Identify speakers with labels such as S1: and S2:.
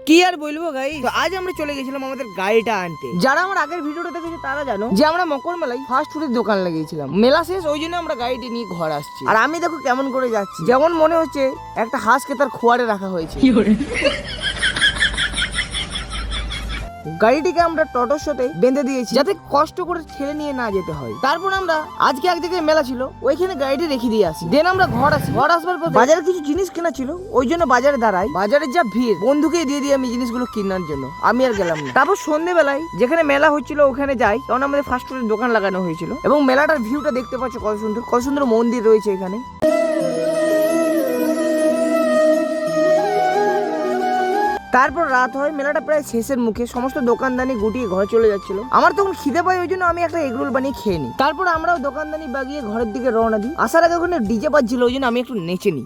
S1: কি আর বলবো গাই, তো আজ আমরা চলে গেছিলাম আমাদের গাড়িটা আনতে। যারা আমার আগের ভিডিওটা দেখেছে তারা জানো যে আমরা মকর মেলায় ফাস্ট ফুডের দোকান লাগিয়েছিলাম। মেলা শেষ, ওই জন্য আমরা গাড়িটি নিয়ে ঘর আসছি। আর আমি দেখো কেমন করে যাচ্ছি, যেমন মনে হচ্ছে একটা হাঁসকে তার খোয়ারে রাখা হয়েছে। গাড়িটিকে আমরা টোটোর সাথে বেঁধে দিয়েছি যাতে কষ্ট করে ঠেলে নিয়ে না যেতে হয়। তারপর আমরা আজকে এক জায়গায় মেলা ছিল, ওইখানে গাড়িটি রেখে দিয়ে আসি। দেন আমরা ঘর আসি। ঘর আসবার পর বাজারে কিছু জিনিস কেনা ছিল, ওই জন্য বাজারে দাঁড়াই। বাজারের যা ভিড়, বন্ধুকে দিয়ে দিই আমি জিনিসগুলো কেনার জন্য, আমি আর গেলাম না। তারপর সন্ধ্যেবেলায় যেখানে মেলা হচ্ছিল ওখানে যাই, কারণ আমাদের ফাস্ট ফুডের দোকান লাগানো হয়েছিল। এবং মেলাটার ভিউটা দেখতে পাচ্ছ কত সুন্দর, কত সুন্দর মন্দির রয়েছে এখানে। তারপর রাত হয়, মেলাটা প্রায় শেষের মুখে, সমস্ত দোকানদানি গুটিয়ে ঘরে চলে যাচ্ছিল। আমার তখন খিদে পাই, ওই জন্য আমি একটা এগরোল বানিয়ে খেয়ে নিই। তারপর আমরাও দোকানদানি বাগিয়ে ঘরের দিকে রওনা দিই। আসার আগে ওখানে ডিজে বাজছিল, ওই জন্য আমি একটু নেচে নিই।